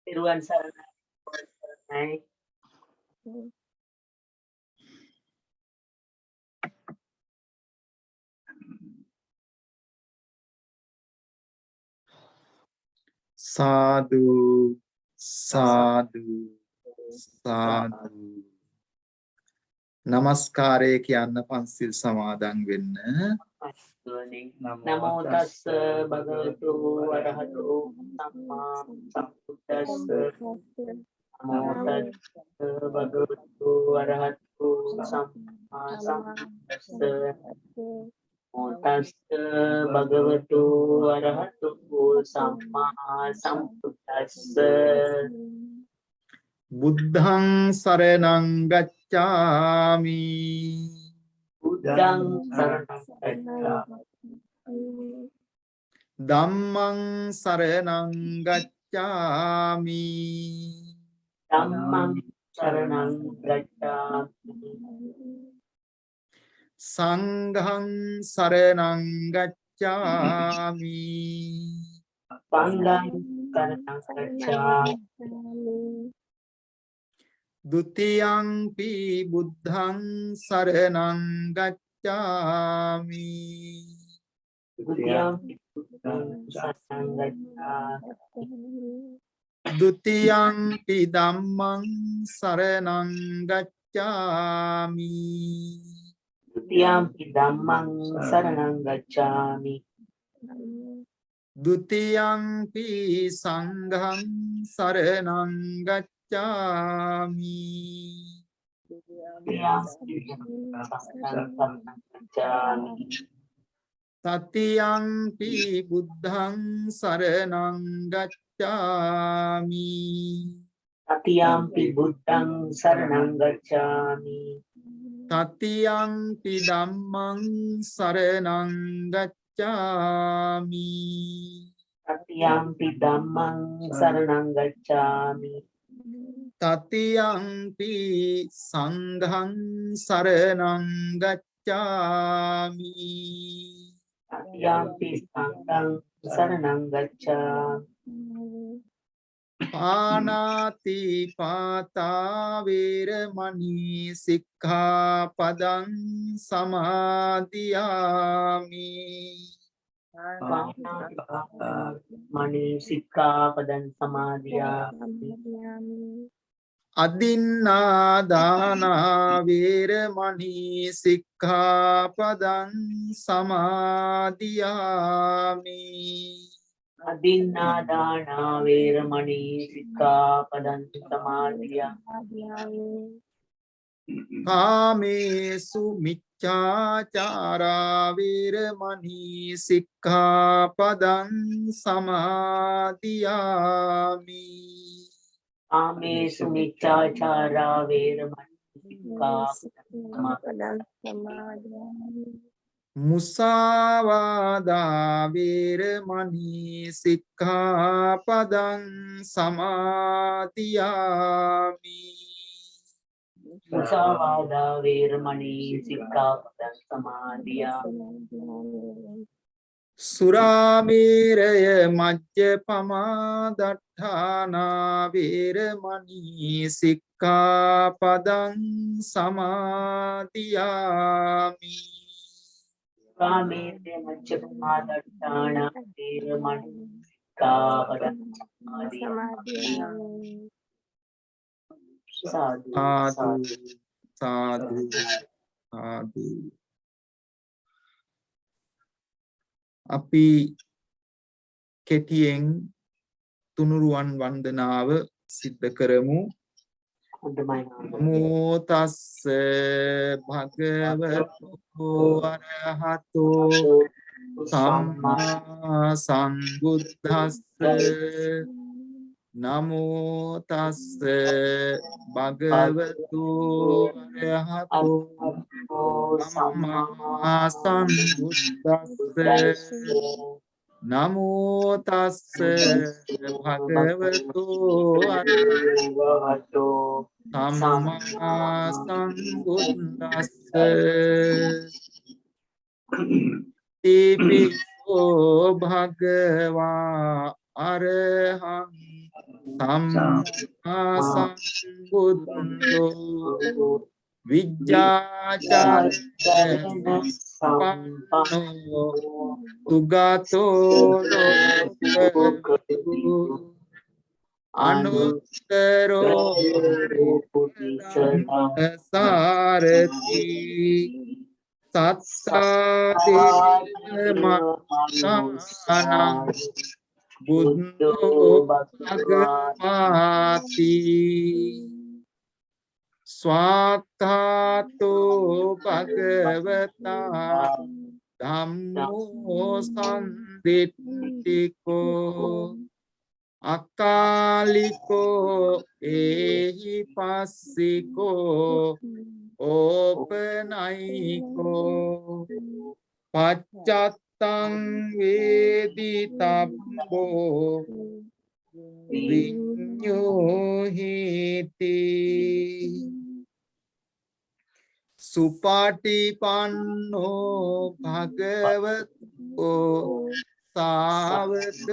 Tiruan Saranai. Sadhu, sadhu, sadhu. Namaskare කියන්න පන්සිල් සමාදන් වෙන්න. Namo tassa bhagavato arahato samma sambuddhassa. Namo tassa bhagavato arahato samma sambuddhassa. Namo tassa bhagavato arahato samma sambuddhassa. Buddhang saranang gacchami. Buddhang saranang gacchami. Dhammang saranang gacchami. Dhammang saranang gacchami. Sanghang saranang gacchami. Sanghang saranang gacchami. Dutiyampi buddhang saranang gacchami. Dutiyampi buddhang saranang gacchami. Dutiyampi dhammang saranang gacchami. Dutiyampi dhammang saranang gacchami. Dutiyampi sanghang saranang gacchami. Tatiyampi buddhang saranang gacchami. Tatiyampi buddhang saranang gacchami. Tatiyampi dhammang saranang gacchami. Tatiyampi dhammang saranang gacchami. Tatiyampi sanghang saranang gacchami. Tatiyampi sanghang saranang gacchami. Panati pata veramani sikkhapadang samadhiyami. Mani sikkhapadan samadhiyami. Adinādāna veramani sikkhapadang samadhiyami. Adinādāna veramani sikkhapadan samadhiyami. Kāmesu miccācārā veramani sikkhapadang samadhiyami. Kāmesu miccācārā veramani sikkhapadan samadhiyami. Musāvādā veramani sikkhapadang samadhiyami. Musāvādā veramani sikkhapadan samadhiyami. Surāmēraya majjapamā daṭṭhānā veramani sikkhapadang samadhiyami. Surāmēraya majjapamā daṭṭhānā veramani sikkhapadan samadhiyami. Sadhu, Sadhu, sadhu, sadhu. අපි කෙටියෙන් තුනුරුවන් වන්දනාව සිද්ධ කරමු. නමෝ තස්ස භගවතු අරහතෝ සම්මා සම්බුද්දස්ස. Namo tassa bhagavatu arahato samma sambuddhassa. Namo tassa bhagavatu arahato samma sambuddhassa. Tipiso bhagava arahang සම්මා සම්බුද්ධෝ විජ්ජාචරණ සම්පන්නෝ සුගතෝ ලෝකවිදු අනුත්තරෝ සාරති සත්තාදේවමත්තානං බුද්ධෝ භගවාති ස්වාක්ඛාතෝ භගවතා ධම්මෝ සම්දිට්ඨිකෝ අකාලිකෝ ඒහි පස්සිකෝ ඕපනයිකෝ පච්චත්තං වේදිතබ්බෝ විඤ්ඤෝහිති සුපටිපන්නෝ භගවතෝ සාවක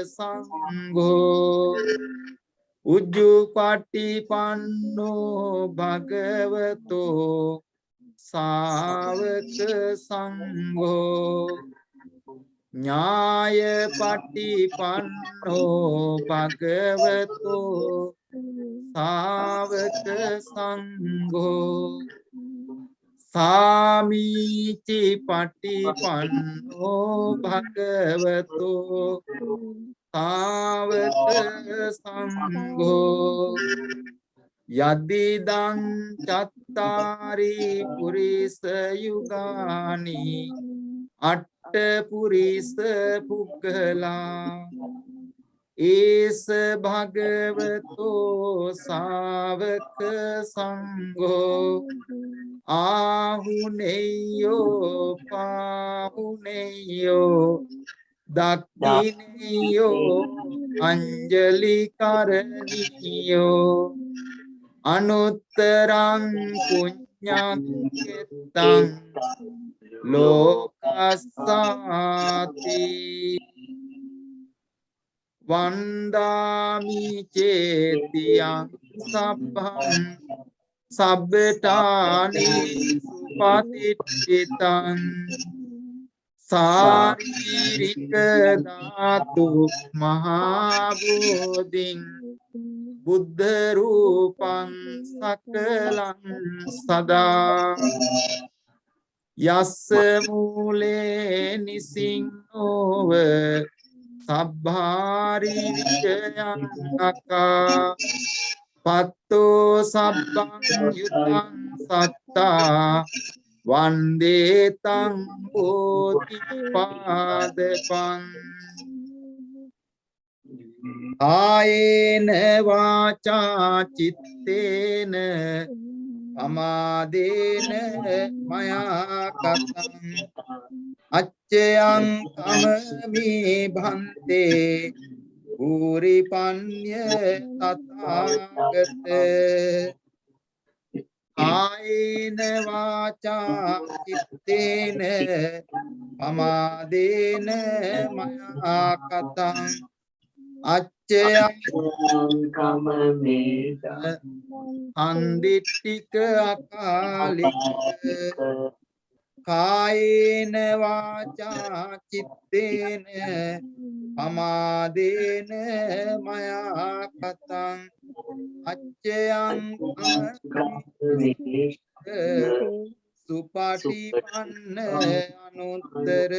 සංඝෝ උජ්ජුපටිපන්නෝ භගවතෝ සාවක සංඝෝ ඥායපටිපන්නෝ භගවතෝ සාවක සංඝෝ සාමීචි පටිපන්නෝ භගවතෝ සාවක සංඝෝ යදිදං චත්තාරි පුරිස යුගානි අට්ඨ පුරිස පුග්ගලා ඒස භගවතෝ සාවක සංඝෝ ආහුනේයෝ පාහුනේයෝ දක්ඛිනේයෝ අංජලි කරණීයෝ අනුත්තරං පුඤ්ඤක්ඛෙත්තං ලෝකස්සාති වන්දාමි චේතියං සබ්බං සබ්බඨානි සුපතිට්ඨිතං සාරීරික ධාතු මහා බෝධින් බුද්ධ රූපං සකලං සදා යස්ස මූලේ නිසින්නෝව සබ්භාරි විජයං අකා පත්තෝ සබ්බං යුතං සත්තා වන්දේ තං බෝධි පාදපං ආයේන වාචා චිත්තේන අමාදේන මයා කතං අච්චයං කමමේ භන්තේ භූරි පඤ්ඤ තථාගත ආයේන වාචා චිත්තේන අමාදේන මයා කතං අච්චයං කමමේ අන්දිට්ඨික අකාලික කායේන වාචා චිත්තේන පමාදේන මයා කතං අච්චයං සුපටිපන්න අනුත්තර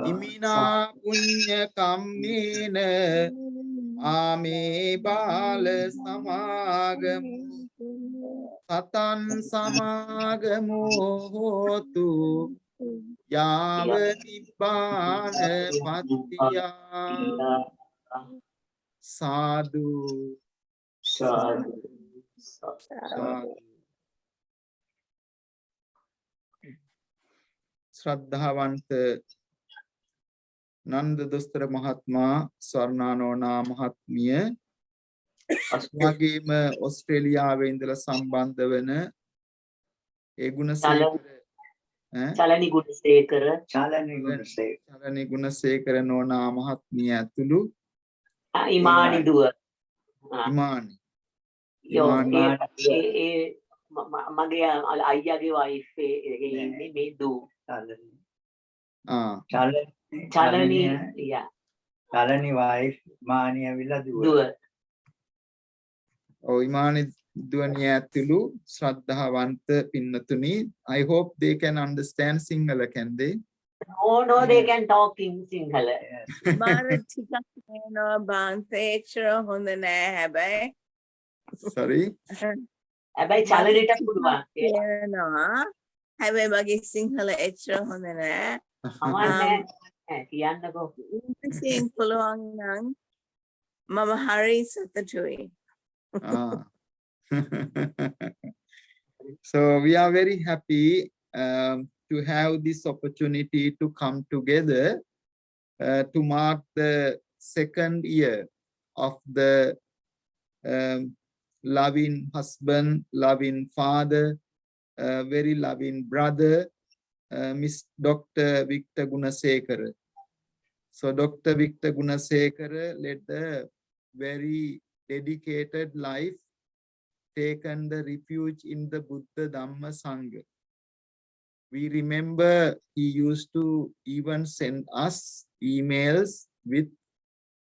ඉමිනා පුඤ්ඤ කම්මේන ආමේ බාල සමාගමු සතං සමාගමෝ හෝතු යාව නිබ්බාන පත්තියා සාදු සාදු ශ්‍රද්ධාවන්ත නන්ද දොස්තර මහත්මයා ස්වර්ණානෝනා මහත්මිය වගේම ඕස්ට්‍රේලියාවේ ඉඳලා සම්බන්ධ වෙන ඒ චලනි ගුණසේකර නෝනා මහත්මිය ඇතුළු Imani dua. Imani. Yo, Imani. mage ayyage wife me do. Chalani, yeah. Chalani wife, Mani avila dua. Dua. Oh, Imani Duaniya ඇතුළු ශ්‍රද්ධාවන්ත පින්නතුනි, I hope they can understand Sinhala, can they? No, they can talk in Sinhala. Sorry. හැබැයි චලනෙට පුළුවන්. හැබැයි මගේ සිංහල එච්චර හොඳ නෑ. අමාරුයි. කියන්නකෝ. ඉංග්‍රීසියෙන් පුළුවන් නම් මම හරි සතුටුයි. So we are very happy to have this opportunity to come together to mark the second year of the loving husband, loving father, very loving brother, Miss Dr. Victor Gunasekara. So Dr. Victor Gunasekara led a very dedicated life, taken the refuge in the Buddha Dhamma Sangha. We remember he used to even send us emails with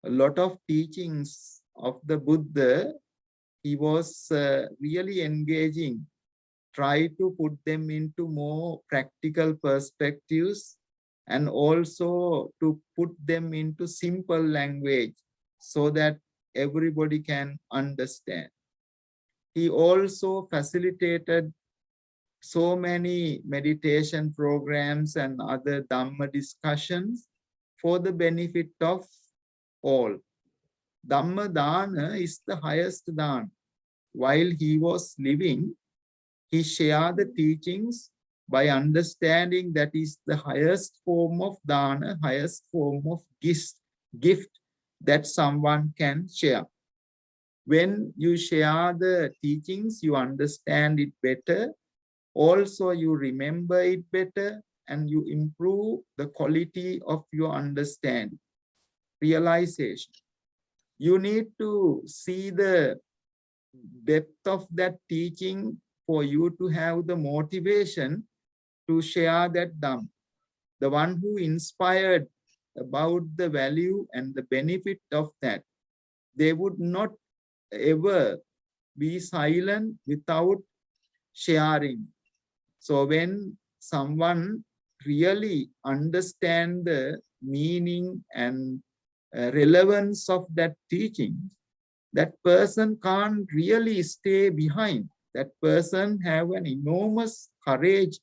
a lot of teachings of the Buddha. He was really engaging, try to put them into more practical perspectives and also to put them into simple language so that everybody can understand. He also facilitated so many meditation programs and other Dhamma discussions for the benefit of all. Dhamma Dana is the highest Dana. While he was living, he shared the teachings by understanding that is the highest form of Dana, highest form of gift that someone can share. When you share the teachings, you understand it better. Also, you remember it better and you improve the quality of your understanding, realization. You need to see the depth of that teaching for you to have the motivation to share that Dhamma. The one who inspired about the value and the benefit of that, they would not ever be silent without sharing. So when someone really understands the meaning and relevance of that teaching, that person can't really stay behind. That person have an enormous courage,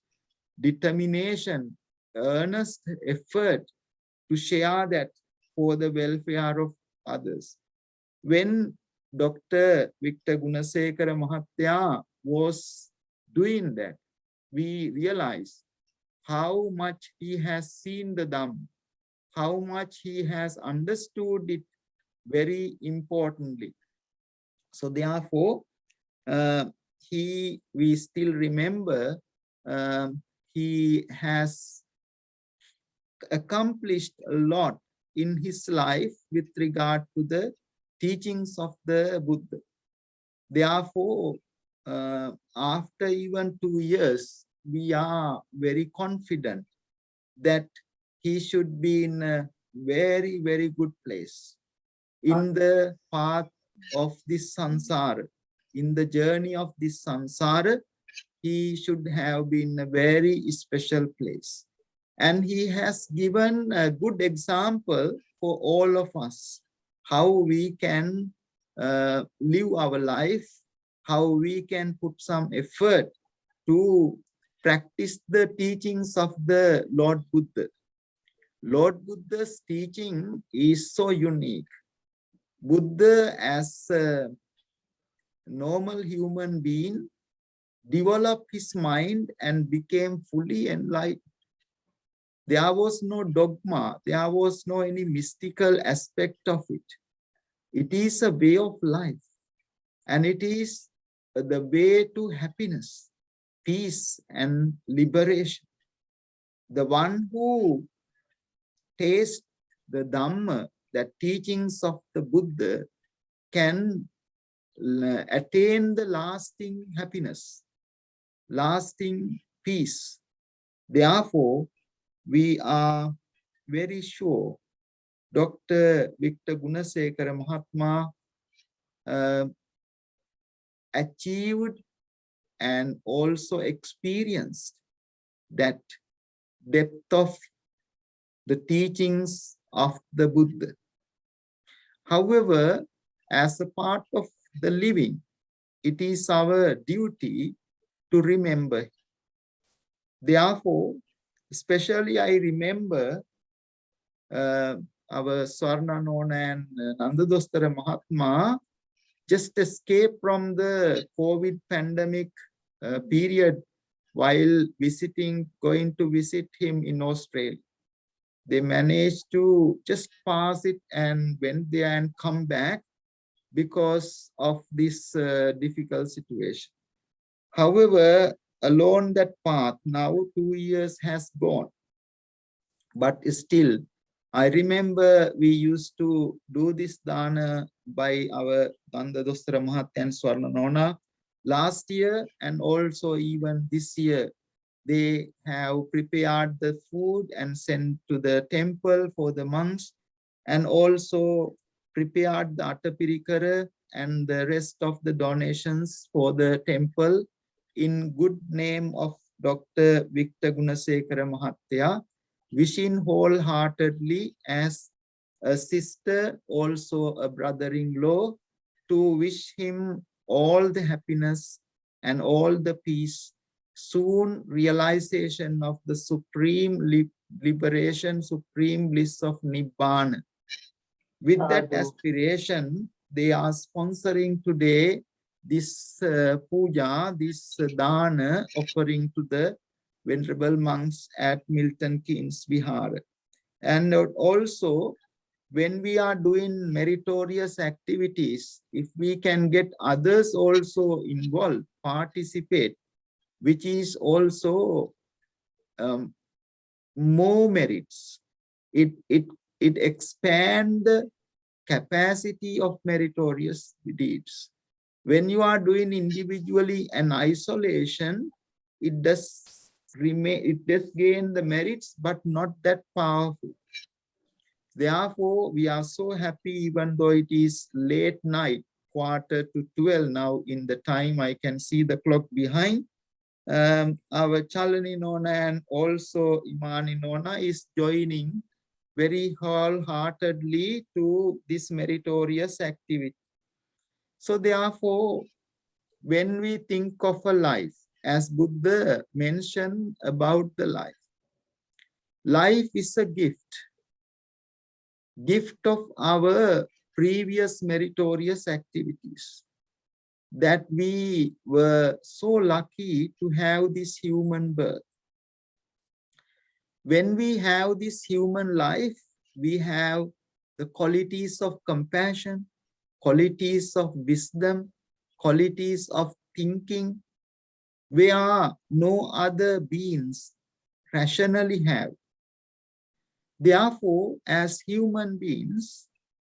determination, earnest effort to share that for the welfare of others. When Dr. Victor Gunasekara Mahathya was doing that, we realize how much he has seen the Dhamma, how much he has understood it very importantly. So therefore, we still remember he has accomplished a lot in his life with regard to the teachings of the Buddha. Therefore, after even 2 years, we are very confident that he should be in a very, very good place in the path of this samsara. In the journey of this samsara, he should have been a very special place. And he has given a good example for all of us, how we can live our life, how we can put some effort to practice the teachings of the Lord Buddha. Lord Buddha's teaching is so unique. Buddha, as a normal human being, developed his mind and became fully enlightened. There was no dogma, there was no any mystical aspect of it. It is a way of life, and it is the way to happiness, peace, and liberation. The one who tastes the Dhamma that teachings of the Buddha can attain the lasting happiness, lasting peace. Therefore, we are very sure Dr. Victor Gunasekara Mahatma achieved and also experienced that depth of the teachings of the Buddha. However, as a part of the living, it is our duty to remember. Therefore, especially I remember our Swarna and Nanda Mahatma just escaped from the COVID pandemic period while going to visit him in Australia. They managed to just pass it and went there and come back because of this difficult situation. However, along that path, now 2 years has gone. But still, I remember we used to do this dana by our Nanda Mahat and Swarna Nona last year, and also even this year. They have prepared the food and sent to the temple for the monks, and also prepared the Atapirikara and the rest of the donations for the temple in good name of Dr. Victor Gunasekara Mahatya, wishing wholeheartedly as a sister, also a brother-in-law, to wish him all the happiness and all the peace, soon realization of the supreme liberation, supreme bliss of Nibbana. With that aspiration, they are sponsoring today this puja, this dana offering to the venerable monks at Milton Keynes Vihara. And also, when we are doing meritorious activities, if we can get others also involved, participate, which is also more merits. It expands the capacity of meritorious deeds. When you are doing individually and isolation, it does gain the merits, but not that powerful. Therefore, we are so happy, even though it is late night, 11:45 now in the time. I can see the clock behind. Our Chalani Nona and also Imani Nona is joining very wholeheartedly to this meritorious activity. So therefore, when we think of a life, as Buddha mentioned about the life, life is a gift of our previous meritorious activities, that we were so lucky to have this human birth. When we have this human life, we have the qualities of compassion, qualities of wisdom, qualities of thinking, where no other beings rationally have. Therefore, as human beings,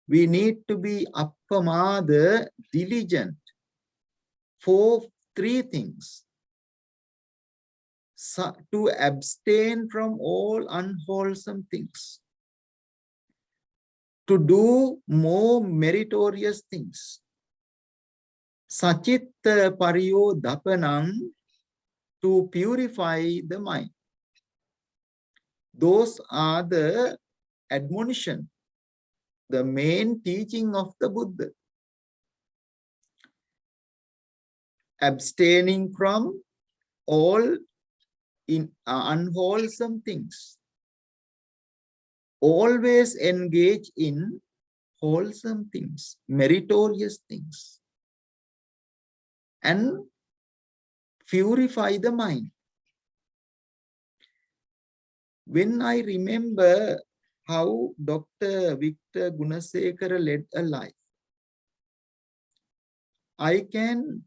we need to be appamada, diligent, for 3 things. So, to abstain from all unwholesome things, to do more meritorious things. Sachitta pariyo dapanam, to purify the mind. Those are the admonition, the main teaching of the Buddha. Abstaining from all unwholesome things. Always engage in wholesome things, meritorious things, and purify the mind. When I remember how Dr. Victor Gunasekara led a life, I can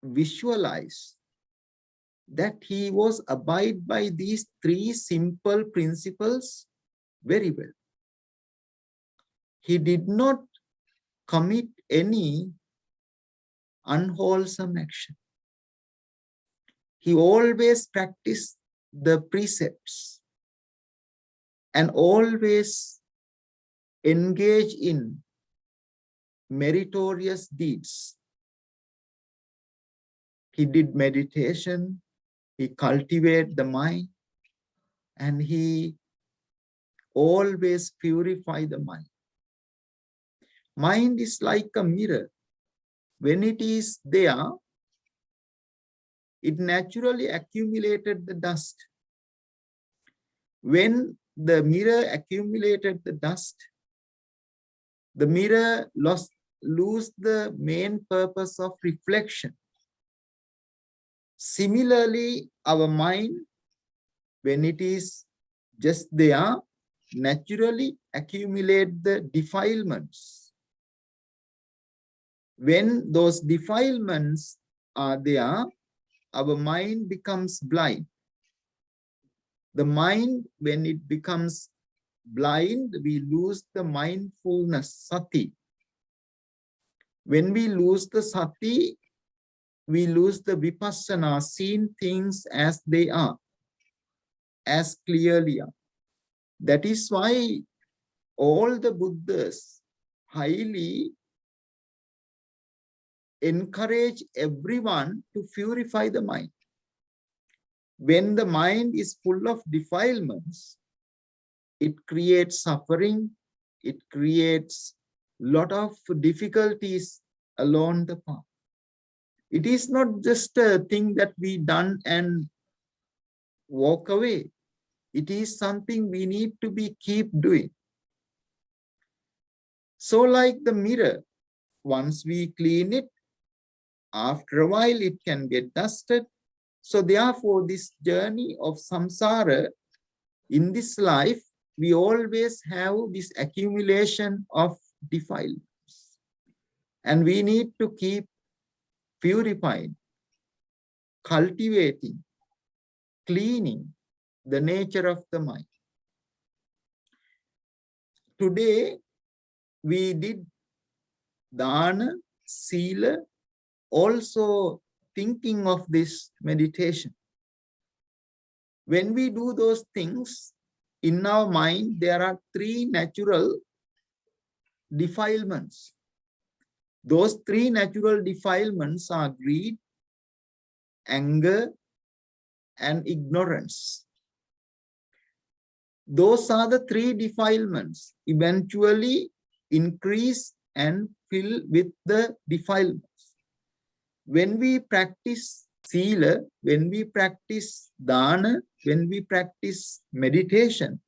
visualize that he was abide by these 3 simple principles very well. he did not commit any unwholesome action. He always practiced the precepts and always engaged in meritorious deeds. He did meditation, he cultivated the mind, and he always purified the mind. Mind is like a mirror. When it is there, it naturally accumulated the dust. When the mirror accumulated the dust, the mirror lose the main purpose of reflection. Similarly, our mind, when it is just there, naturally accumulate the defilements. When those defilements are there, our mind becomes blind. The mind, when it becomes blind, we lose the mindfulness, sati. When we lose the sati, we lose the vipassana, seeing things as they are, as clearly are. That is why all the Buddhas highly encourage everyone to purify the mind. When the mind is full of defilements, it creates suffering, it creates a lot of difficulties along the path. It is not just a thing that we done and walk away. It is something we need to keep doing. So like the mirror, once we clean it, after a while it can get dusted. So therefore this journey of samsara, in this life, we always have this accumulation of defilements. And we need to keep purifying, cultivating, cleaning the nature of the mind. Today, we did dana, sila, also thinking of this meditation. When we do those things, in our mind, there are three natural defilements. Those three natural defilements are greed, anger, and ignorance. Those are the three defilements, eventually increase and fill with the defilements. When we practice sila, when we practice dana, when we practice meditation,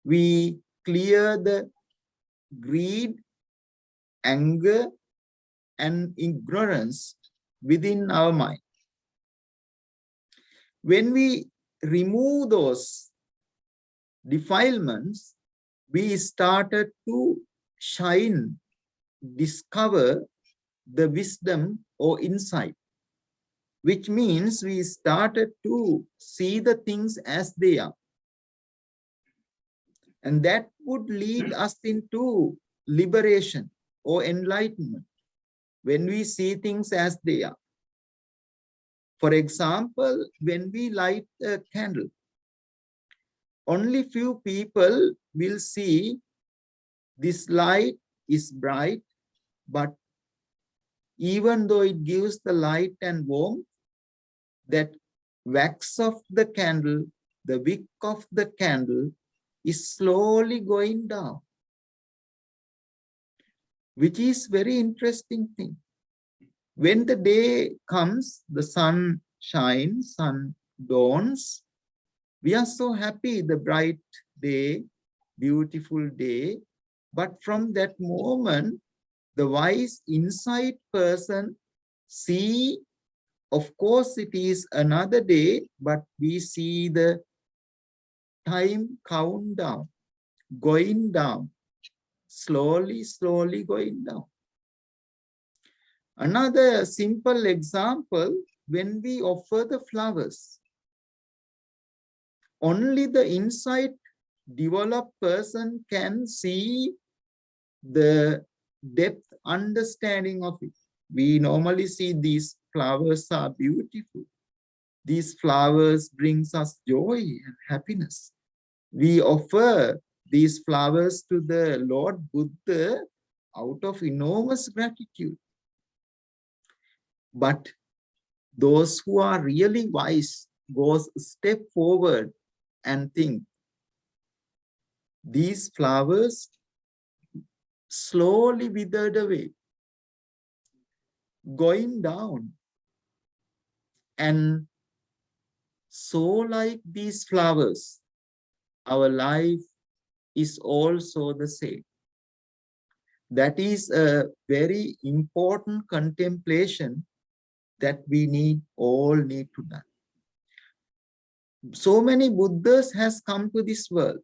we clear the greed, anger, and ignorance within our mind. When we remove those defilements, we started to shine, discover the wisdom or insight, which means we started to see the things as they are. And that would lead us into liberation or enlightenment when we see things as they are. For example, when we light a candle, only few people will see this light is bright, but even though it gives the light and warmth, that wax of the candle, the wick of the candle is slowly going down, which is very interesting thing. When the day comes, the sun shines, sun dawns, we are so happy, the bright day, beautiful day. But from that moment, the wise insight person see, of course, it is another day, but we see the time count down, going down, slowly, slowly going down. Another simple example, when we offer the flowers, only the insight developed person can see the depth understanding of it. We normally see these flowers are beautiful. These flowers brings us joy and happiness. We offer these flowers to the Lord Buddha out of enormous gratitude. But those who are really wise goes a step forward and think, these flowers slowly withered away, going down. And so like these flowers, our life is also the same. That is a very important contemplation that we all need to do. So many Buddhas has come to this world.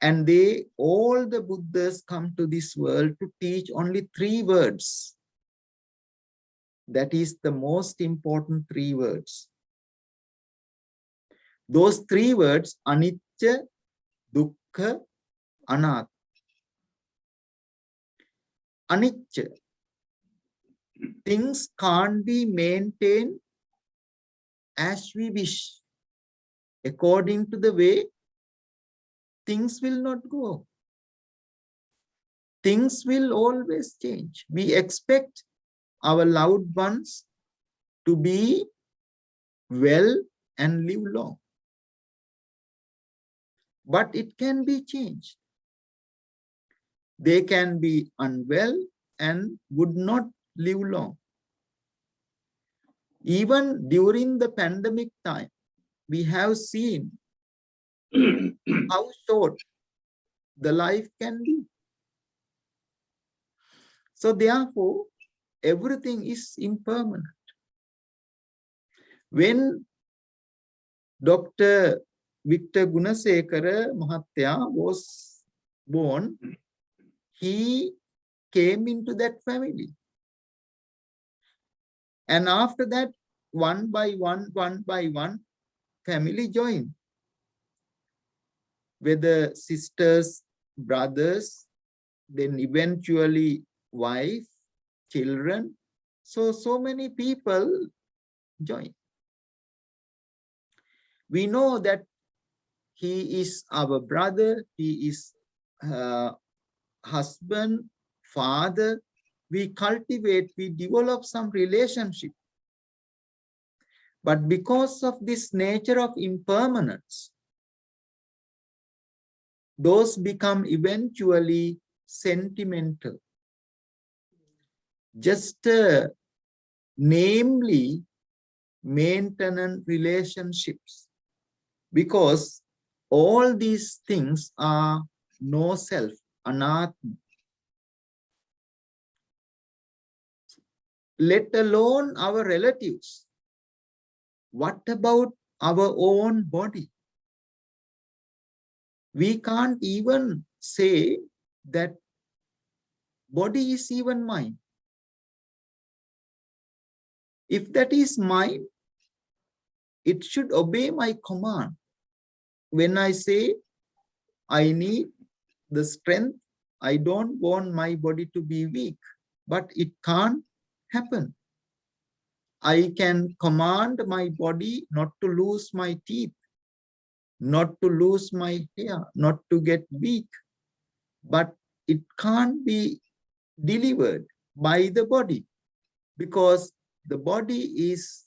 And all the Buddhas come to this world to teach only 3 words. That is the most important 3 words. Those 3 words, anicca, dukkha, anatta. Anicca. Things can't be maintained as we wish. According to the way, things will not go. Things will always change. We expect our loved ones to be well and live long. But it can be changed. They can be unwell and would not live long. Even during the pandemic time, we have seen how short the life can be. So therefore, everything is impermanent. When Dr. Victor Gunasekara Mahatya was born, he came into that family. And after that, one by one, family joined. Whether sisters, brothers, then eventually wife, children. So many people join. We know that he is our brother, he is husband, father. We cultivate, we develop some relationship. But because of this nature of impermanence, those become eventually sentimental. Just namely maintenance relationships, because all these things are no self, anatta. Let alone our relatives. What about our own body? We can't even say that body is even mine. If that is mine, it should obey my command. When I say I need the strength, I don't want my body to be weak, but it can't happen. I can command my body not to lose my teeth, not to lose my hair, not to get weak, but it can't be delivered by the body, because the body is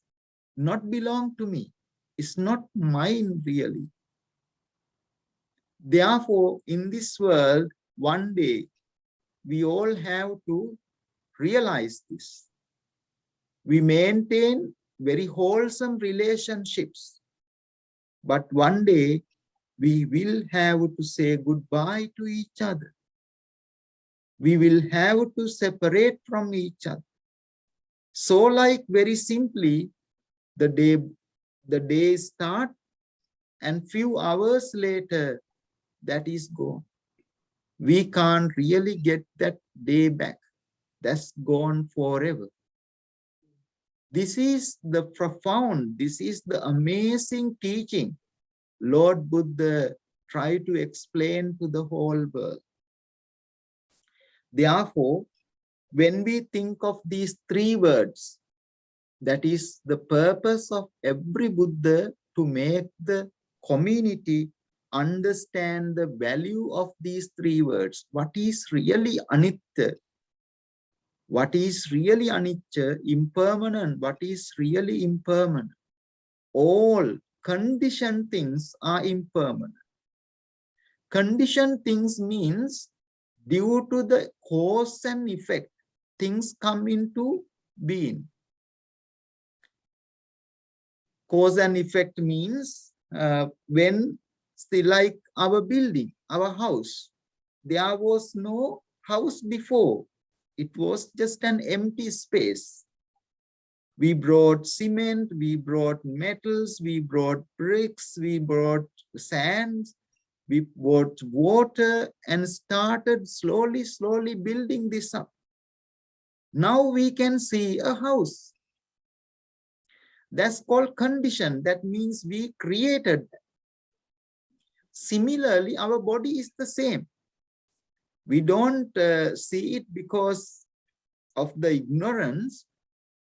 not belong to me. It's not mine really. Therefore, in this world, one day, we all have to realize this. We maintain very wholesome relationships, but one day we will have to say goodbye to each other. We will have to separate from each other. So like very simply, the day start and few hours later, that is gone. We can't really get that day back. That's gone forever. This is the profound, this is the amazing teaching Lord Buddha tried to explain to the whole world. Therefore, when we think of these three words, that is the purpose of every Buddha, to make the community understand the value of these three words. What is really anicca? What is really anicca? Impermanent. What is really impermanent? All conditioned things are impermanent. Conditioned things means due to the cause and effect, things come into being. Cause and effect means when, still like our building, our house, there was no house before. It was just an empty space. We brought cement, we brought metals, we brought bricks, we brought sand, we brought water and started slowly building this up. Now we can see a house. That's called condition. That means we created. Similarly, our body is the same. We don't see it because of the ignorance,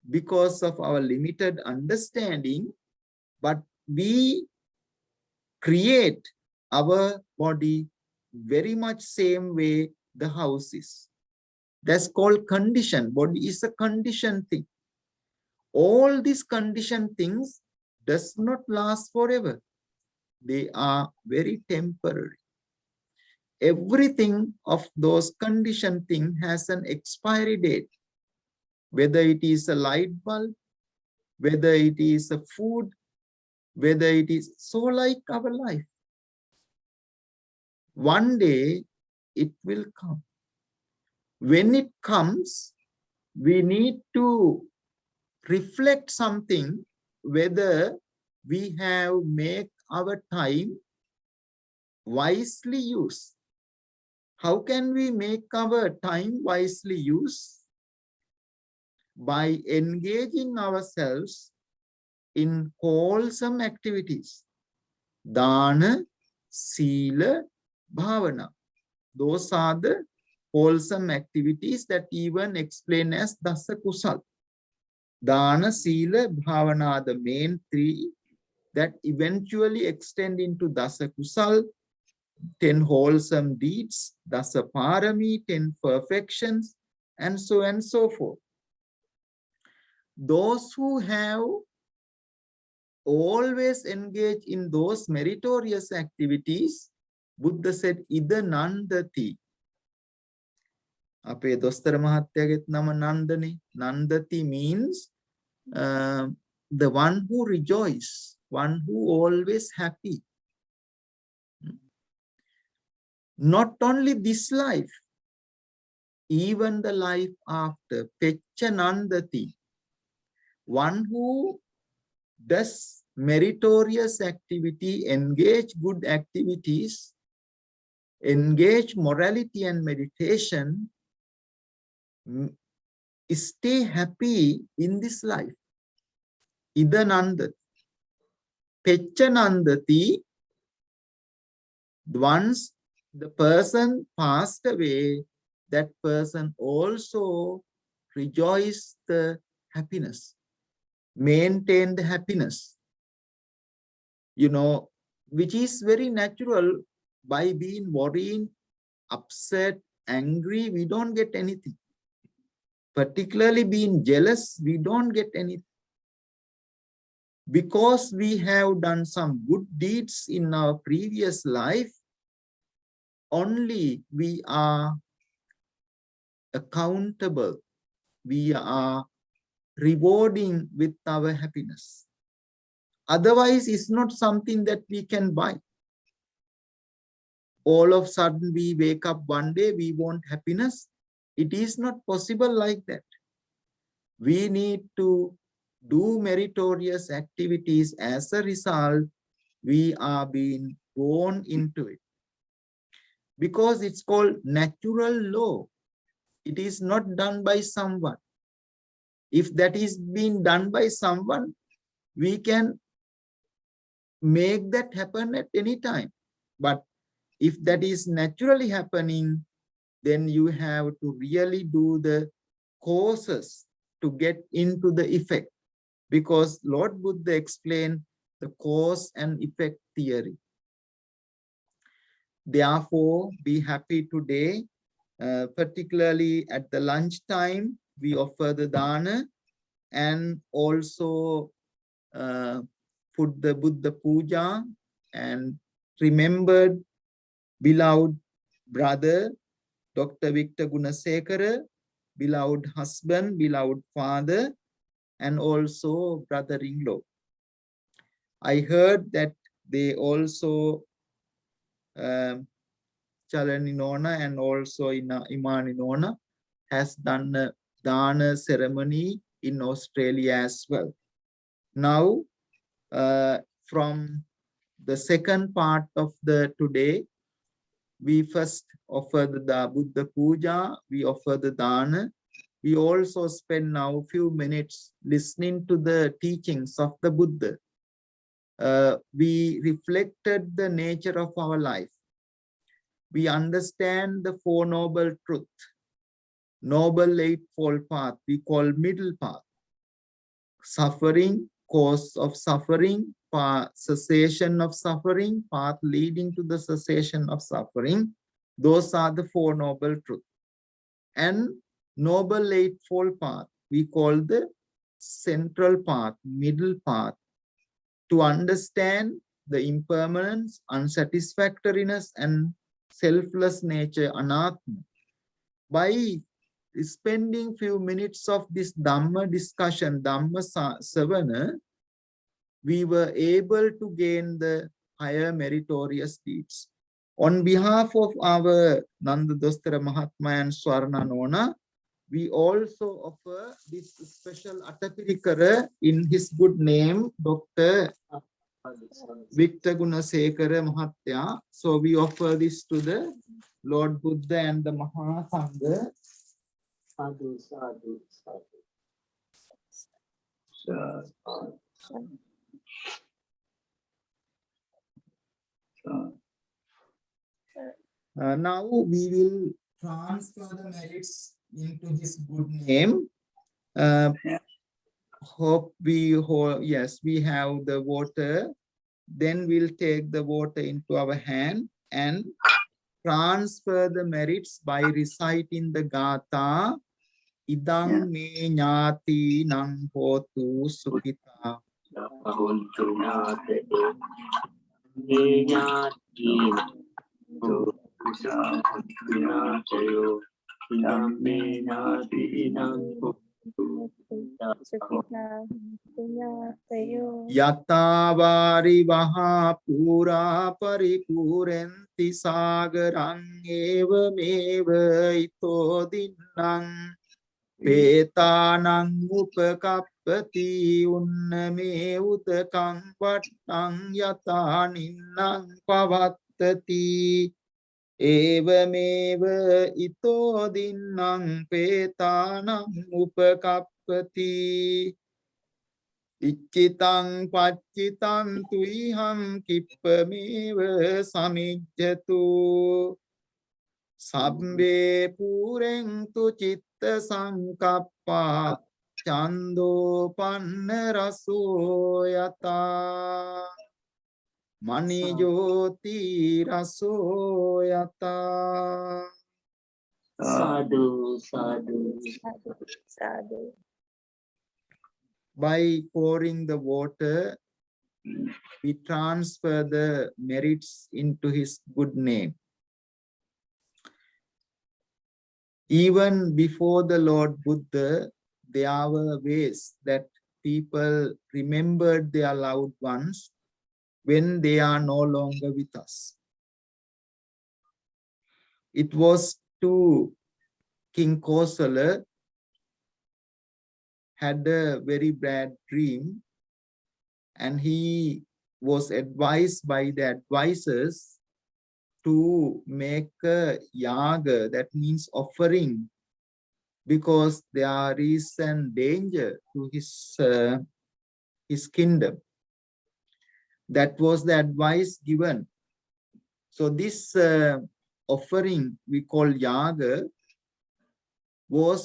because of our limited understanding, but we create our body very much same way the house is. That's called condition. Body is a conditioned thing. All these conditioned things does not last forever. They are very temporary. Everything of those conditioned things has an expiry date. Whether it is a light bulb, whether it is a food, whether it is so like our life. One day it will come. When it comes, we need to reflect something, whether we have made our time wisely used. How can we make our time wisely used? By engaging ourselves in wholesome activities. Dana, Sila, Bhavana. Those are the wholesome activities that even explain as Dasa Kusal. Dana, Sila, Bhavana are the main three that eventually extend into Dasa Kusal, 10 wholesome deeds, Dasa Parami, 10 perfections, and so on and so forth. Those who have always engaged in those meritorious activities, Buddha said, Ida Nandati. Ape dostara mahatyaget nama Nandani. Nandati means the one who rejoices, one who always happy. Not only this life, even the life after. Pecca Nandati. One who does meritorious activity, engage good activities, engage morality and meditation, stay happy in this life. Ida Nandati. Pecca Nandati. Once the person passed away, that person also rejoiced the happiness, maintain the happiness, you know, which is very natural. By being worrying, upset, angry, we don't get anything. Particularly being jealous, we don't get anything. Because we have done some good deeds in our previous life, only we are accountable. We are rewarding with our happiness. Otherwise, it's not something that we can buy. All of a sudden, we wake up one day, we want happiness. It is not possible like that. We need to do meritorious activities. As a result, we are being born into it. Because it's called natural law. It is not done by someone. If that is being done by someone, we can make that happen at any time. But if that is naturally happening, then you have to really do the causes to get into the effect, because Lord Buddha explained the cause and effect theory. Therefore, be happy today, particularly at the lunchtime, we offer the dana and also put the Buddha puja and remembered beloved brother, Dr. Victor Gunasekara, beloved husband, beloved father, and also brother-in-law. I heard that they also Chalaninona and also Imaninona has done a dana ceremony in Australia as well. Now, from the second part of the today, we first offer the Buddha Puja, we offer the Dana. We also spend now a few minutes listening to the teachings of the Buddha. We reflected the nature of our life. We understand the Four Noble Truth. Noble Eightfold Path, we call middle path. Suffering, cause of suffering, cessation of suffering, path leading to the cessation of suffering. Those are the Four Noble Truths. And Noble Eightfold Path, we call the central path, middle path, to understand the impermanence, unsatisfactoriness, and selfless nature, anatma. By spending few minutes of this Dhamma discussion, Dhamma Savana, we were able to gain the higher meritorious deeds. On behalf of our Nanda Dostara Mahatma and Swarna Nona, we also offer this special Atapirikara in his good name, Dr. Victor Gunasekara Mahatya. So we offer this to the Lord Buddha and the Mahasangha. Sadhu, sadhu, sadhu. Now we will transfer the merits into his good name. Yes, we have the water. Then we'll take the water into our hand and transfer the merits by reciting the Gatha. Idang me nyati nang hotu sukita. Yatavari vaha pura paripurenti sagarang eva meva ito dinang petanang upakappati unname utakang vattang yataninang pavattati evameva ito dinang petanang upakappati Iccitang paccitang tuiham kippameva samijjatu sabbe pureng tu citta sankappa chando panna raso yata mani jyoti raso yata. Sadhu, sadhu, Sadhu. By pouring the water, we transfer the merits into his good name. Even before the Lord Buddha, there were ways that people remembered their loved ones when they are no longer with us. It was to King Kosala had a very bad dream, and he was advised by the advisors to make a yaga, that means offering, because there is a danger to his kingdom. That was the advice given. So this offering we call yaga was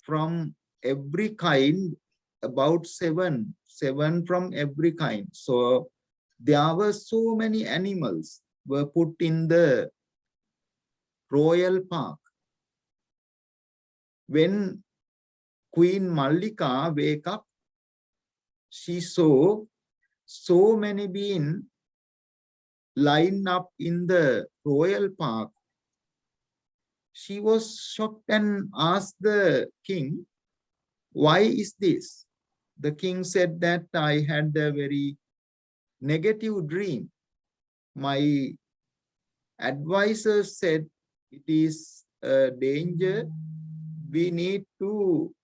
from every kind, about seven from every kind. So there were so many animals were put in the royal park. When Queen Mallika wake up, she saw so many beings lined up in the royal park. She was shocked and asked the king, why is this? The king said that I had a very negative dream. My advisor said it is a danger. We need to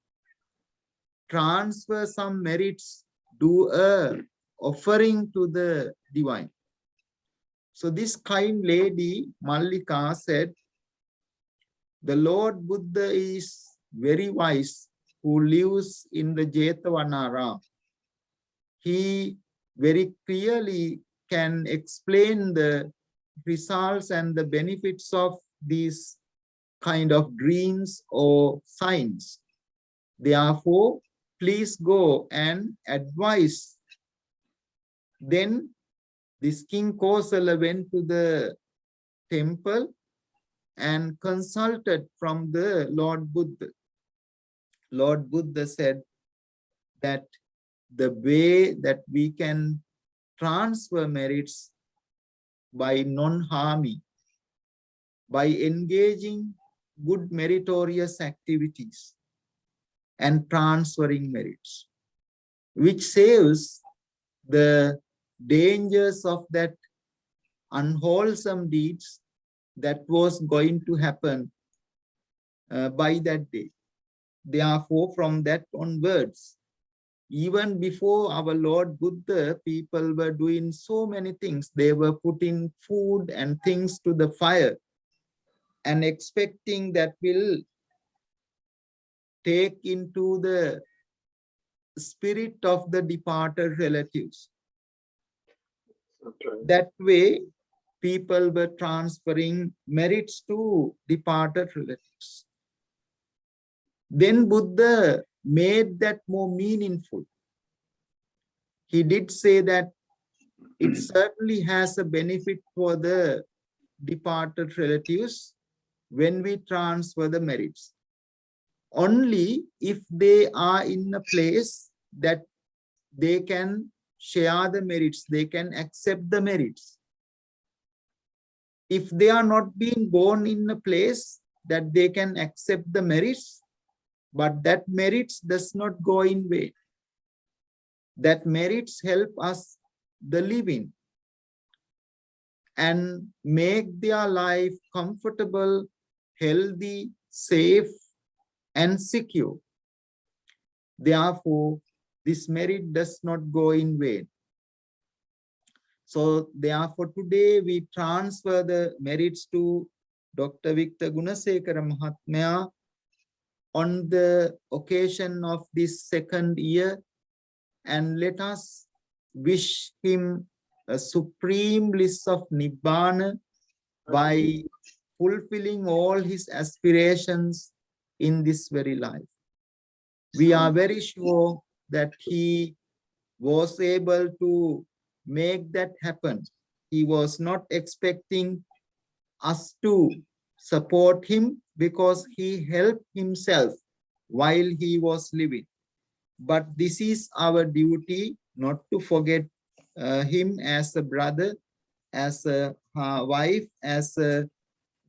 transfer some merits, do a offering to the divine. So this kind lady, Mallika, said, the Lord Buddha is very wise who lives in the Jetavana. He very clearly can explain the results and the benefits of these kind of dreams or signs. Therefore, please go and advise. Then this King Kosala went to the temple and consulted from the Lord Buddha. Lord Buddha said that the way that we can transfer merits by non-harming, by engaging good meritorious activities and transferring merits, which saves the dangers of that unwholesome deeds that was going to happen by that day. Therefore, from that onwards, even before our Lord Buddha, people were doing so many things. They were putting food and things to the fire and expecting that will take into the spirit of the departed relatives. Okay. That way, people were transferring merits to departed relatives. Then Buddha made that more meaningful. He did say that it certainly has a benefit for the departed relatives when we transfer the merits. Only if they are in a place that they can share the merits, they can accept the merits. If they are not being born in a place that they can accept the merits, but that merits does not go in vain. That merits help us the living and make their life comfortable, healthy, safe, and secure. Therefore, this merit does not go in vain. So, therefore, today we transfer the merits to Dr. Victor Gunasekara Mahatmaya on the occasion of this second year, and let us wish him a supreme bliss of Nibbana by fulfilling all his aspirations in this very life. We are very sure that he was able to make that happen. He was not expecting us to support him because he helped himself while he was living. But this is our duty not to forget him as a brother, as a wife, as a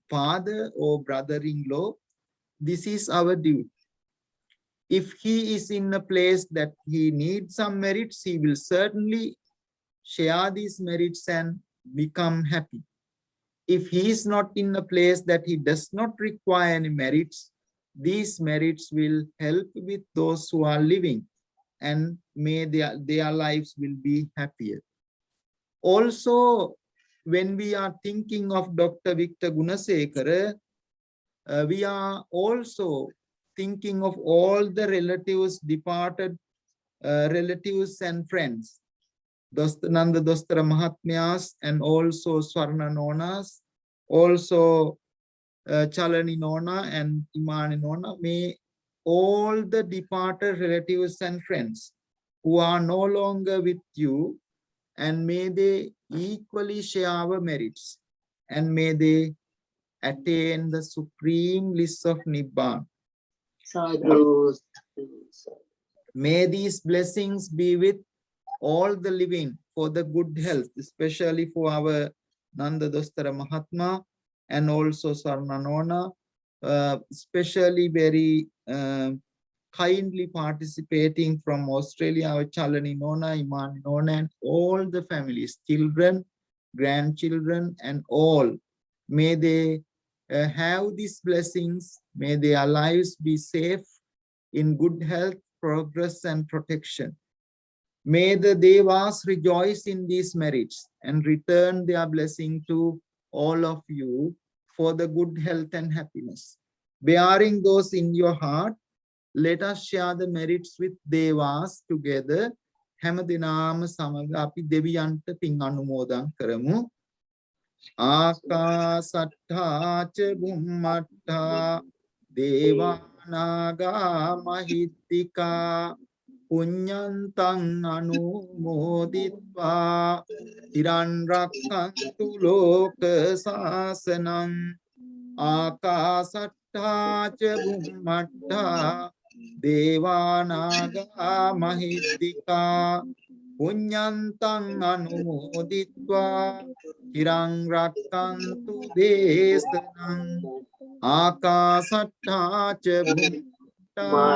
father or brother-in-law. This is our duty. If he is in a place that he needs some merits, he will certainly share these merits and become happy. If he is not in a place that he does not require any merits, these merits will help with those who are living, and may their lives will be happier. Also, when we are thinking of Dr. Victor Gunasekara, we are also thinking of all the relatives, departed relatives and friends, Nanda Dostara Mahatmyas and also Swarna Nonas Also Chalani Nona and Imani Nona, may all the departed relatives and friends who are no longer with you, and may they equally share our merits, and may they attain the supreme bliss of Nibbana. Sadhu, sadhu. May these blessings be with all the living for the good health, especially for our Nanda Dostara Mahatma and also Swarna Nona, especially very kindly participating from Australia, our Chalani Nona, Imani Nona, and all the families, children, grandchildren, and all. May they have these blessings. May their lives be safe, in good health, progress, and protection. May the Devas rejoice in these merits and return their blessing to all of you for the good health and happiness. Bearing those in your heart, let us share the merits with Devas together. හැමදිනාම සමග අපි දෙවියන්ට පින් අනුමෝදන් කරමු. ආකාසට්ඨා ච බුම්මට්ඨා දේවානාගා මහිත්‍තිකා පුඤ්ඤන්තං අනුමෝදිත්වා තිරන් රක්ඛන්තු ලෝක සාසනං ආකාසට්ඨා ච බුම්මට්ඨා දේවානාගා මහිත්‍තිකා පුඤ්ඤන්තං අනුමෝදිත්වා තිරං රක්ඛන්තු දේශනං ආකාසට්ඨා ච බුම්මට්ඨා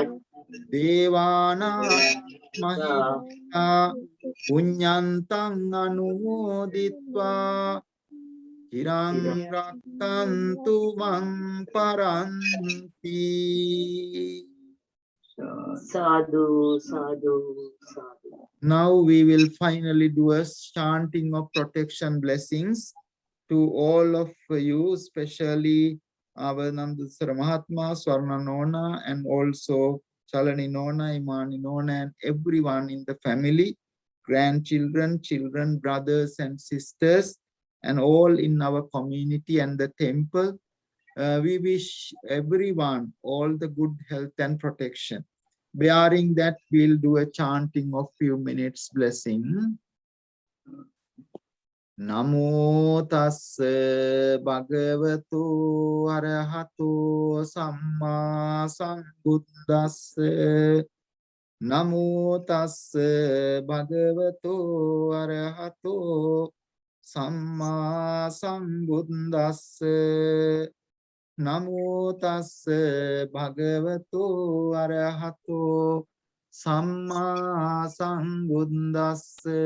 දේවානාගා මහිත්‍තිකා පුඤ්ඤන්තං අනුමෝදිත්වා තිරං රක්ඛන්තු මං පරන්ති. Sadhu, sadhu, sadhu. Now we will finally do a chanting of protection blessings to all of you, especially our Nandasara Mahatma, Swarna Nona, and also Chalani Nona, Imani Nona, and everyone in the family, grandchildren, children, brothers and sisters, and all in our community and the temple. We wish everyone all the good health and protection. Bearing that, we'll do a chanting of few minutes blessing. Namo tassa bhagavato arahato samma sambuddhassa. Namo tassa bhagavato arahato samma sambuddhassa. Namo tassa bhagavato arahato samma sambuddhassa.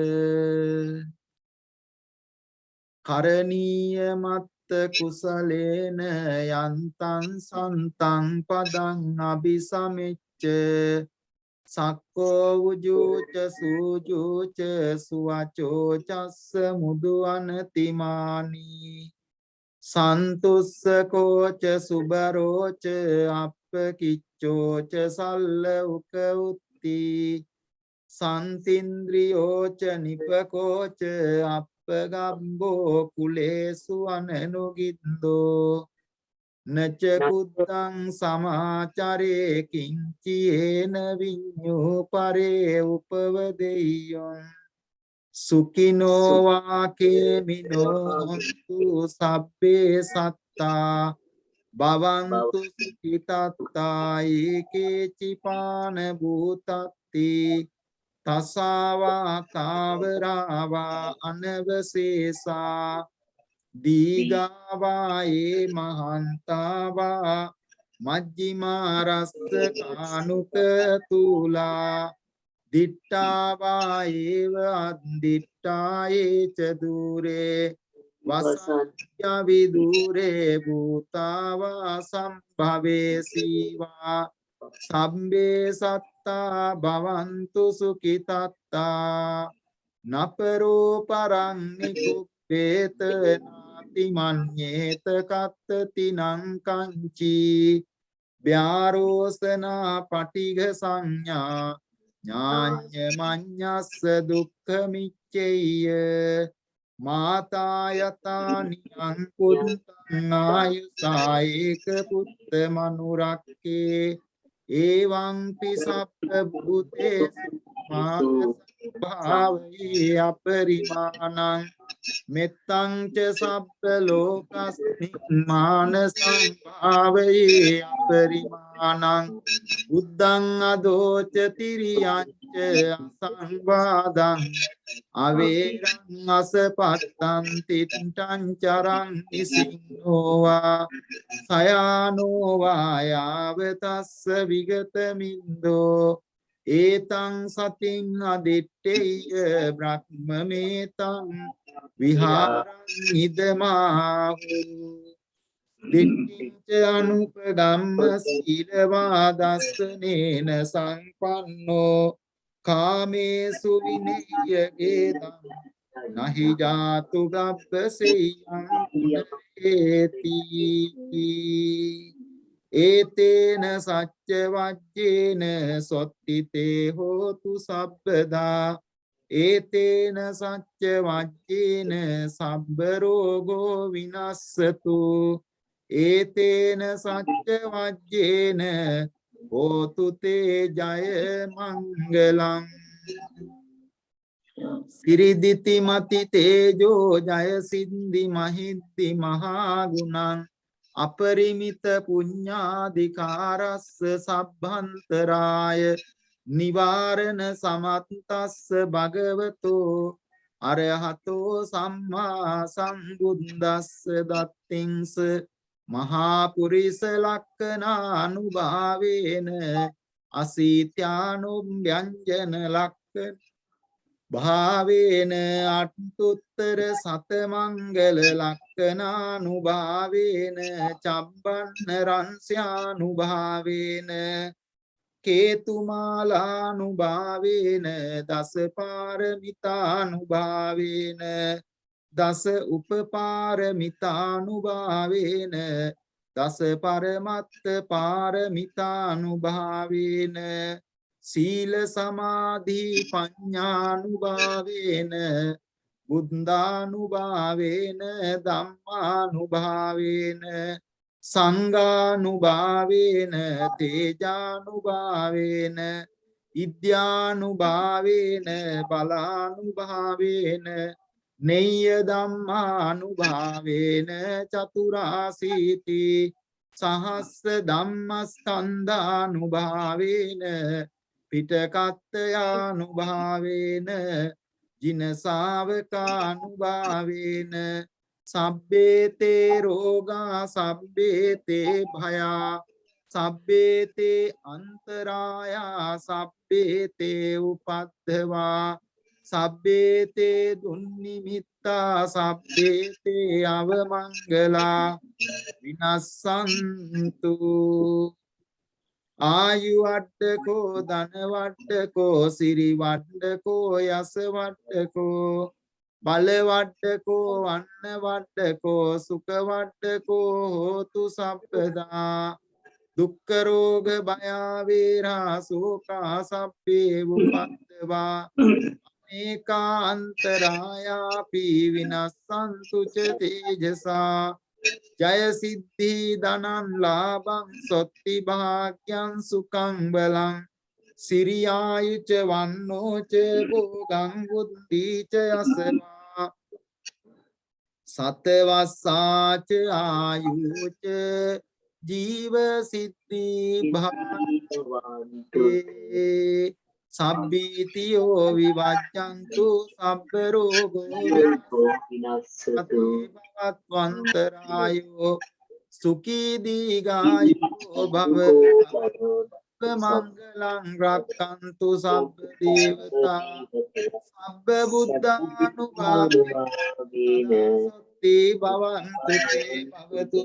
Karaniya matta kusalena yantan santang padang abhisamicca sakko ujuca sujuca suvaco cassa muduanatimani santussa koca subaroca appakiccoca salla uka utti santindriyoca nipakoca appagabbo kulesu ananugindo naca kuddang samacare kinciyena vinyo pare upavadeyon sukino vake mino hontu sabbe satta bhavantu sukitatta eke cipana bhutatti tasava kavarava anavasesa digava e mahantava majjima rasa kanuka tula dittava eva additta echa dure vasatya vidure bhutava sambhave siva sabbe satta bhavantu sukitatta naparo parannikuppeta nati manyeta kattati nankanchi vyarosana patigha sanya ඥාඤ්ඤ මඤ්ඤස්ස දුක්ඛ මිච්ඡේය මාතා යතානියං පුත්තං ආයුසායේක පුත්ත මනුරක්කේ එවං පිසප්ප භූතේසු මාන භාවී අපරිමාණං මෙත්තං ච සබ්බ ලෝකස්මින් මාන සංභාවයේ අපරිමාණං බුද්ධං අදෝච තිරියං ච අසංවාදං අවේරං අසපත්තං තිට්ඨං චරං නිසින්නෝවා සයානෝවා යාව තස්ස විගත මින්දෝ ඒතං සතින් අදිත්තේය බ්‍රහ්මමේතං විහාරං ඉදමාහු දිට්ඨිංච අනුපගම්ම සීලවා දස්සනේන සංපන්නෝ කාමේසු විනය්‍යගේතං නහි ජාතු ගබ්බසෙයං පුනරේති ඒතේන සච්ච වජ්ජේන සොත්තිතේ හෝතු සබ්බදා ඒතේන සච්ච වජ්ජේන සබ්බ රෝගෝ විනස්සතු ඒතේන සච්ච වජ්ජේන හෝතු තේ ජය මංගලං සිරිදිති මති තේජෝ ජය සිද්ධි මහිද්දි මහා ගුණං අපරිමිත පුඤ්ඤාධිකාරස්ස සබ්බන්තරාය නිවාරණ සමත්තස්ස භගවතෝ අරහතෝ සම්මා සම්බුද්දස්ස දත්තිංස මහා පුරිස ලක්ඛනානුභාවේන අසීත්‍යානුම් ව්‍යංජන ලක්ඛන භාවේන අට්ඨුත්තර සතමංගල ලක්ඛනානුභාවේන චබ්බන්න රංස්‍යානුභාවේන කේතුමාලානුභාවේන දස පාරමිතානුභාවේන දස උපපාරමිතානුභාවේන දස පරමත්ත පාරමිතානුභාවේන සීල සමාධි පඤ්ඤානුභාවේන බුද්ධානුභාවේන ධම්මානුභාවේන සංඝානුභාවේන තේජානුභාවේන ඉද්‍යානුභාවේන බලානුභාවේන නෙය්‍ය ධම්මානුභාවේන චතුරාසීති සහස්ස ධම්මස්කන්ධානුභාවේන පිටකත්තයානුභාවේන ජිනසාවකානුභාවේන සබ්බේතේ රෝගා සබ්බේතේ භයා සබ්බේතේ අන්තරායා සබ්බේතේ උපද්දවා සබ්බේතේ දුන්නිමිත්තා සබ්බේතේ අවමංගලා විනස්සන්තු ආයු වඩ්ඩකෝ ධන වඩ්ඩකෝ සිරි වඩ්ඩකෝ යස වඩ්ඩකෝ බල වඩ්ඩකෝ අන්න වඩ්ඩකෝ සුඛ වඩ්ඩකෝ හෝතු සබ්බදා දුක්ඛ රෝග භය වේරා සෝකා සබ්බේ උපද්දවා ඒකාන්තරායාපි විනස්සන්තු ච තේජසා ජය සිද්ධි ධනං ලාභං සොත්ති භාග්‍යං සුඛං බලං සිරියායුච වන්නෝච භෝගං බුද්ධීච යසවා සතවස්සාච ආයුච ජීව සිද්ධි භාග්‍යේ සබ්බීතියෝ විවච්ඡන්තු සබ්බ රෝගෝ විනස්සතු භවත්වන්තරායෝ සුඛී දීඝායෝ භව මංගලං රක්ඛන්තු සබ්බ දේවතා සබ්බ බුද්ධානුභාවේන සත්‍ති භවන්තු තේ භවතු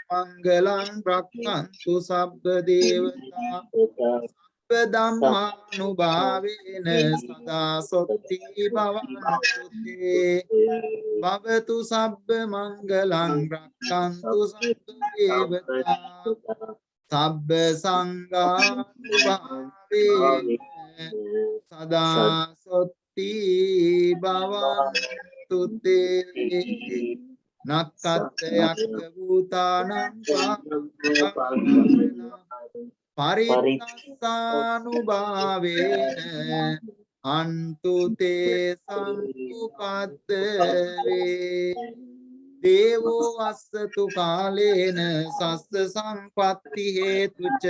මංගලං රක්ඛන්තු සබ්බ දේවතා ධම්මානුභාවේන සදා සොත්ති භවන්තු තේ භවතු සබ්බ මංගලං රක්ඛන්තු සබ්බ දේවතා සබ්බ සංඝානුභාවේන සදා සොත්ති භවන්තු හේතු තේ නක්කත්තයක් භූතානං පරිත්තස්සානුභාවේන අන්තු තේ සංඋපත්ත වේ දේවෝ වස්සතු කාලේන සස්ස සම්පත්ති හේතුච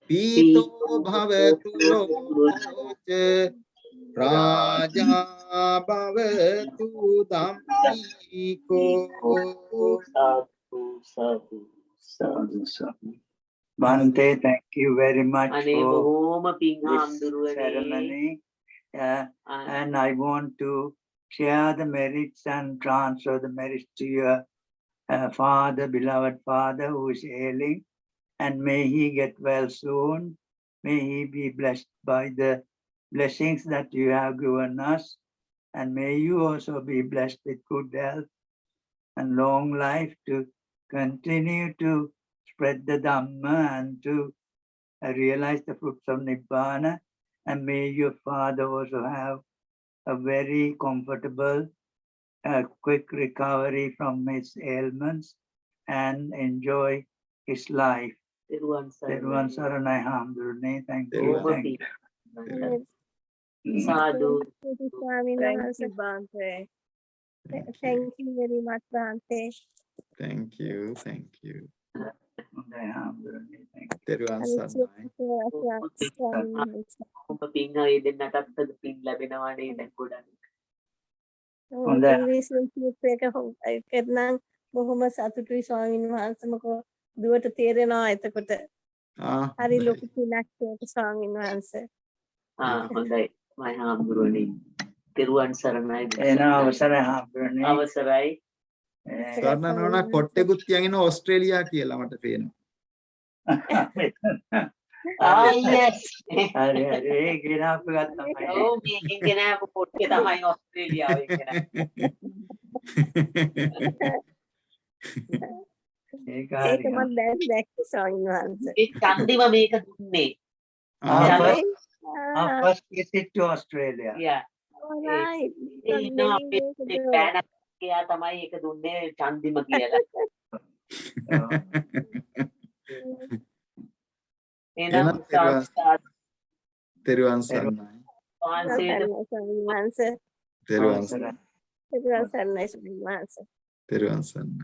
පීතෝ භවතු ලෝකෝච රාජා භවතු ධම්මිකෝ. Sadhu, sadhu, sadhu. Bhante, thank you very much Ane for bohoma ping this hamduruwane. ceremony. And I want to share the merits and transfer the merits to your father, beloved father, who is ailing. And may he get well soon. May he be blessed by the blessings that you have given us. And may you also be blessed with good health and long life to continue to spread the Dhamma and to realize the fruits of Nibbana. And may your father also have a very comfortable, quick recovery from his ailments and enjoy his life. Teruwan Teruwan saranai. Saranai Hamdurne. Thank you. Teruwan Thank you. Sadhu. Thank you, Bhante. Thank you very much, Bhante. Thank you. Thank you. Thank you. තෙරුවන් සරණයි. ඔබ පින් අය දෙන්නටත් අද පින් ලැබෙනවා නේද ගොඩක්. කරනම් බොහොම සතුටුයි ස්වාමීන් වහන්සේ. මොකද දුවට තේරෙනවා එතකොට. හරි ලොකු පිනක් ඒක ස්වාමීන් වහන්සේ. හොඳයි. මම හාමුදුරුවනේ. තෙරුවන් සරණයි. එන අවසරයි Hamdurne. අවසරයි. ස්වර්ණ නෝනා කොට්ටෙකුත් කියගෙන ඕස්ට්‍රේලියා කියලා මට පේනවා. yes. හරි හරි ඒ ගෙනාපු ගත්තා තමයි. ඔව් මේකෙන් ගෙනාවු පොට්ටේ තමයි ඕස්ට්‍රේලියාවෙන් ගෙනාවේ. ඒක ඒක හරි. මම දැක්කේ ස්වාමීන් වහන්සේ. ඒ චන්දිම මේක දුන්නේ. First visit to Australia. Yeah. Alright. එයා තමයි ඒක දුන්නේ චන්දිම කියලා. එනම් සාස්ත්‍රාත් තෙරුවන් සරණයි. වහන්සේට ස්වාමීන් වහන්සේ. තෙරුවන් සරණයි. තෙරුවන් සරණයි ස්වාමීන් වහන්සේ. තෙරුවන් සරණයි.